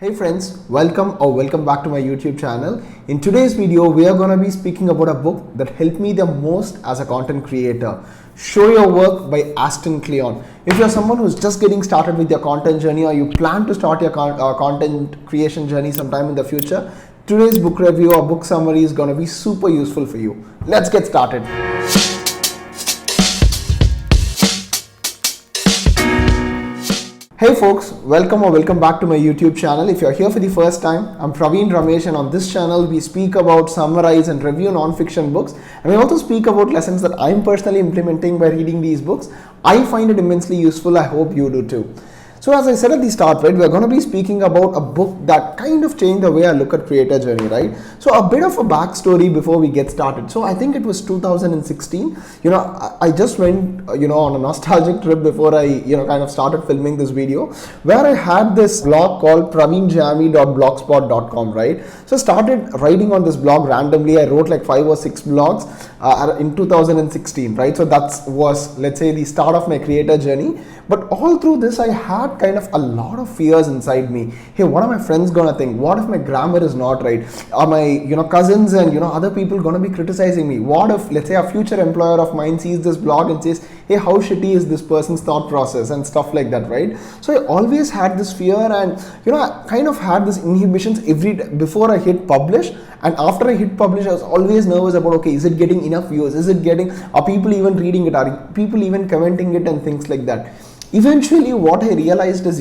Hey friends, welcome back to my YouTube channel. In today's video, we are going to be speaking about a book that helped me the most as a content creator. Show Your Work by Kleon. If you're someone who's just getting started with your content journey or you plan to start your content creation journey sometime in the future, today's book review or book summary is going to be super useful for you. Let's get started. Hey folks, welcome back to my YouTube channel. If you're here for the first time, I'm Praveen Ramesh, and on this channel we speak about, summarize and review non-fiction books, and we also speak about lessons that I'm personally implementing by reading these books. I find it immensely useful. I hope you do too. So as I said at the start, right, we're going to be speaking about a book that kind of changed the way I look at creator journey, right? So a bit of a backstory before we get started. So I think it was 2016. I just went, on a nostalgic trip before I, kind of started filming this video, where I had this blog called praveenjami.blogspot.com, right? So I started writing on this blog randomly. I wrote like 5 or 6 blogs in 2016, right? So that was, let's say, the start of my creator journey. But all through this, I had kind of a lot of fears inside me. Hey, what are my friends gonna think? What if my grammar is not right? Are my cousins and other people gonna be criticizing me? What if, let's say, a future employer of mine sees this blog and says, hey, how shitty is this person's thought process and stuff like that, right? So I always had this fear, and I kind of had this inhibitions every day before I hit publish. And after I hit publish, I was always nervous about, okay, is it getting enough views? Are people even reading it? Are people even commenting it and things like that? Eventually, what I realized is,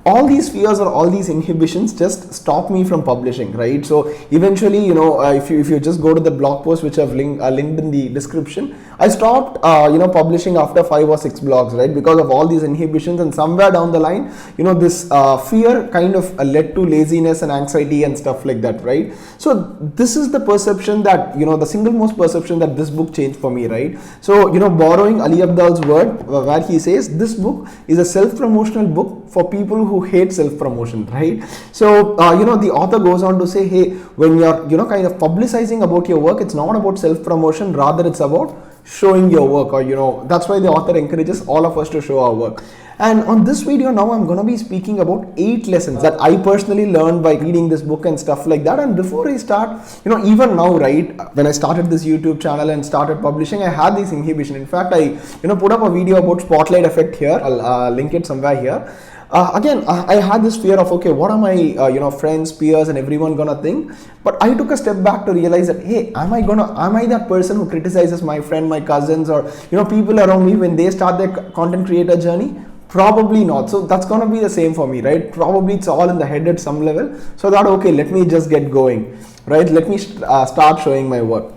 all these fears or all these inhibitions just stop me from publishing, right? So eventually, if you just go to the blog post which I've linked in the description, I stopped, publishing after 5 or 6 blogs, right? Because of all these inhibitions, and somewhere down the line, this fear kind of led to laziness and anxiety and stuff like that, right? So this is the perception that, the single most perception that this book changed for me, right? So, borrowing Ali Abdaal's word, where he says, this book is a self-promotional book for people who hate self-promotion, right? So, the author goes on to say, hey, when you're, kind of publicizing about your work, it's not about self-promotion, rather it's about showing your work, or, that's why the author encourages all of us to show our work. And on this video now, I'm going to be speaking about 8 lessons that I personally learned by reading this book and stuff like that. And before I start, even now, right, when I started this YouTube channel and started publishing, I had this inhibition. In fact, I, put up a video about spotlight effect here. I'll link it somewhere here. I had this fear of, okay, what are my friends, peers and everyone gonna think? But I took a step back to realize that, hey, am I that person who criticizes my friend, my cousins, or people around me when they start their content creator journey? Probably not. So that's gonna be the same for me, right? Probably it's all in the head at some level. So that, okay, let me just get going, right? Let me start showing my work.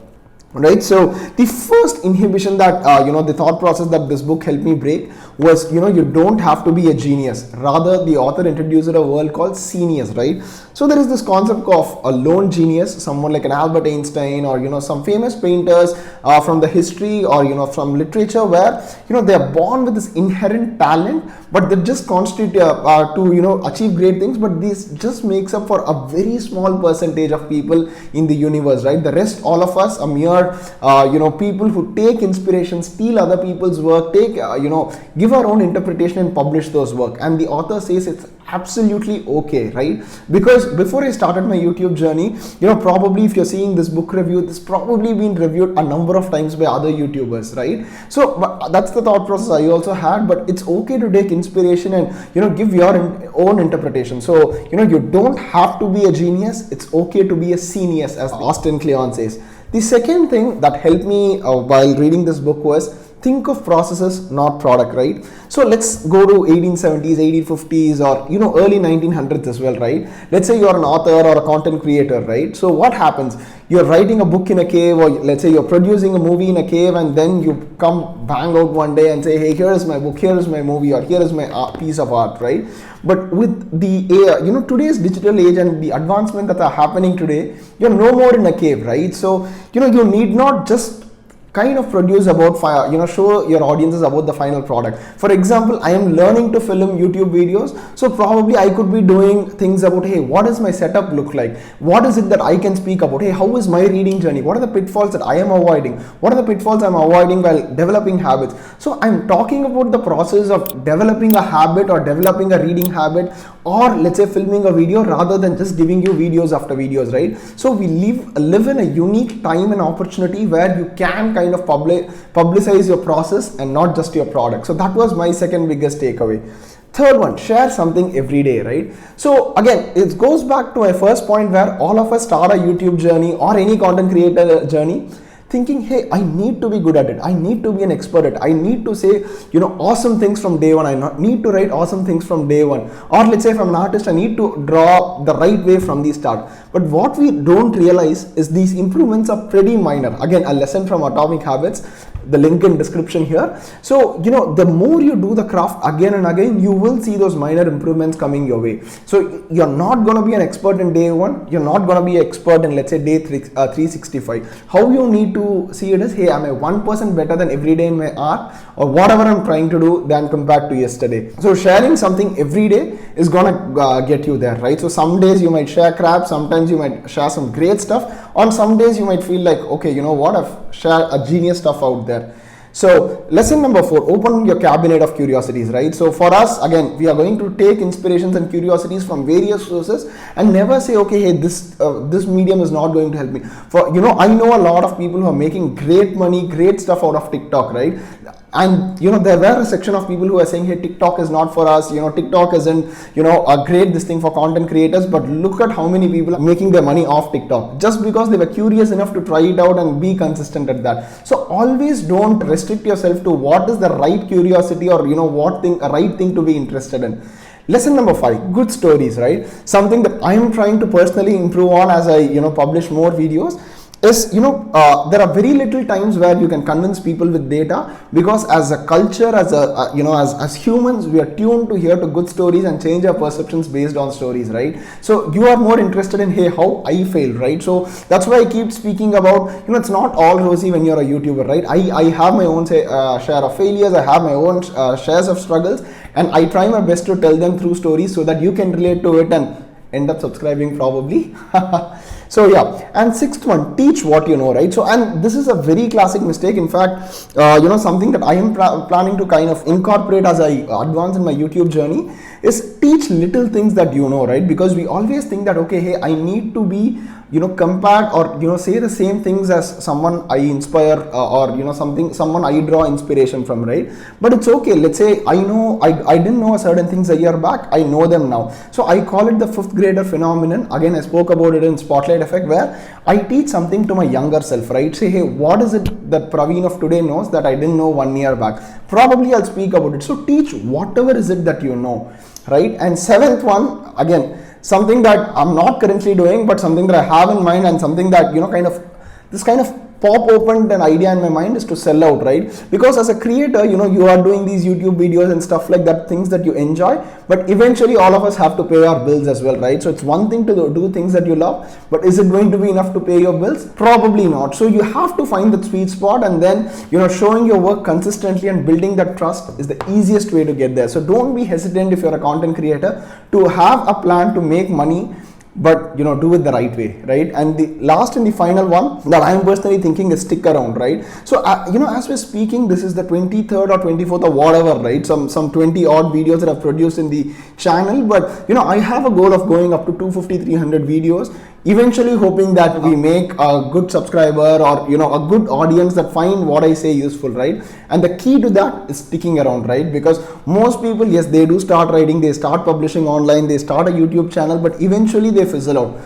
Right, so the first inhibition that the thought process that this book helped me break was, you don't have to be a genius. Rather, the author introduced a world called genius, right? So there is this concept of a lone genius, someone like an Albert Einstein, or some famous painters from the history, or from literature, where they are born with this inherent talent, but they just constitute to achieve great things. But this just makes up for a very small percentage of people in the universe, right? The rest, all of us, are mere people who take inspiration, steal other people's work, give our own interpretation and publish those work. And the author says it's absolutely okay, right? Because before I started my YouTube journey, probably if you're seeing this book review, this probably been reviewed a number of times by other YouTubers, right? So that's the thought process I also had. But it's okay to take inspiration and give your own interpretation. So you don't have to be a genius. It's okay to be a genius, as Kleon says. The second thing that helped me while reading this book was, think of processes, not product, right? So let's go to 1870s, 1850s, or early 1900s as well, right? Let's say you're an author or a content creator, right? So what happens? You're writing a book in a cave, or let's say you're producing a movie in a cave, and then you come bang out one day and say, hey, here is my book, here is my movie, or here is my piece of art, right? But with the today's digital age and the advancement that are happening today, you're no more in a cave, right? So you need not just kind of produce about show your audiences about the final product. For example, I am learning to film YouTube videos, so probably I could be doing things about, hey, what does my setup look like, what is it that I can speak about, hey, how is my reading journey, what are the pitfalls that I am avoiding, what are the pitfalls I'm avoiding while developing habits. So I'm talking about the process of developing a habit or developing a reading habit, or let's say filming a video, rather than just giving you videos after videos, right? So we live in a unique time and opportunity where you can kind of publicize your process and not just your product. So that was my second biggest takeaway. Third one, share something every day, right? So again, it goes back to my first point, where all of us start a YouTube journey or any content creator journey thinking, hey, I need to be good at it, I need to be an expert at it, I need to say, awesome things from day one, I need to write awesome things from day one, or let's say if I'm an artist, I need to draw the right way from the start. But what we don't realize is these improvements are pretty minor. Again, a lesson from Atomic Habits, the link in description here. So the more you do the craft again and again, you will see those minor improvements coming your way. So you're not going to be an expert in day one, you're not going to be an expert in, let's say, day 365. How you need to see it is, hey, am I 1% better than every day in my art, or whatever I'm trying to do, than compared to yesterday. So sharing something every day is gonna get you there, right? So some days you might share crap, sometimes you might share some great stuff, on some days you might feel like, okay, you know what, I've shared a genius stuff out there. So lesson number 4, open your cabinet of curiosities, right? So for us, again, we are going to take inspirations and curiosities from various sources and never say, okay, hey, this medium is not going to help me. For I know a lot of people who are making great money, great stuff out of TikTok, right? And there were a section of people who are saying, hey, TikTok is not for us, TikTok isn't a great this thing for content creators. But look at how many people are making their money off TikTok just because they were curious enough to try it out and be consistent at that. So always don't restrict yourself to what is the right curiosity, or a right thing to be interested in. Lesson number 5, good stories, right? Something that I am trying to personally improve on as I publish more videos is, there are very little times where you can convince people with data, because as a culture, as as humans, we are tuned to hear to good stories and change our perceptions based on stories, right? So you are more interested in, hey, how I failed, right? So that's why I keep speaking about, it's not all rosy when you're a YouTuber, right? I have my own share of failures, I have my own shares of struggles, and I try my best to tell them through stories so that you can relate to it and end up subscribing probably. So yeah, and 6th one, teach what you know, right? So, and this is a very classic mistake. In fact, something that I am planning to kind of incorporate as I advance in my YouTube journey is teach little things that you know, right? Because we always think that, okay, hey, I need to be compared or say the same things as someone I inspire or someone I draw inspiration from, right? But it's okay. Let's say I didn't know certain things a year back, I know them now. So I call it the 5th grader phenomenon. Again, I spoke about it in Spotlight Effect, where I teach something to my younger self, right? Say, hey, what is it that Praveen of today knows that I didn't know 1 year back? Probably I'll speak about it. So teach whatever is it that you know, right? And 7th one, again, something that I'm not currently doing, but something that I have in mind, and something that this kind of pop opened an idea in my mind is to sell out, right? Because as a creator, you are doing these YouTube videos and stuff like that, things that you enjoy, but eventually all of us have to pay our bills as well, right? So it's one thing to do things that you love, but is it going to be enough to pay your bills? Probably not. So you have to find that sweet spot, and then showing your work consistently and building that trust is the easiest way to get there. So don't be hesitant, if you're a content creator, to have a plan to make money, but do it the right way, right? And the last and the final one that I am personally thinking is stick around, right? So as we're speaking, this is the 23rd or 24th or whatever, right? Some 20 odd videos that I've produced in the channel, but I have a goal of going up to 250-300 videos, eventually hoping that we make a good subscriber or a good audience that find what I say useful, right? And the key to that is sticking around, right? Because most people, yes, they do start writing, they start publishing online, they start a YouTube channel, but eventually they fizzle out.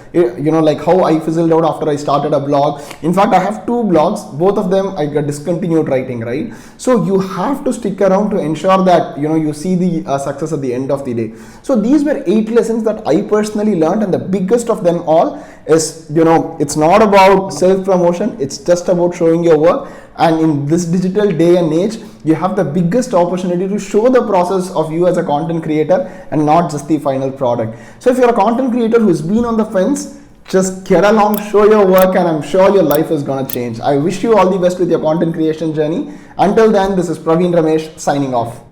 Like how I fizzled out after I started a blog. In fact, I have 2 blogs, both of them I got discontinued writing, right? So you have to stick around to ensure that you see the success at the end of the day. So these were 8 lessons that I personally learned, and the biggest of them all is it's not about self-promotion, it's just about showing your work. And in this digital day and age, you have the biggest opportunity to show the process of you as a content creator and not just the final product. So if you're a content creator who's been on the fence, Just get along, show your work, and I'm sure your life is gonna change. I wish you all the best with your content creation journey. Until then, this is Praveen Ramesh signing off.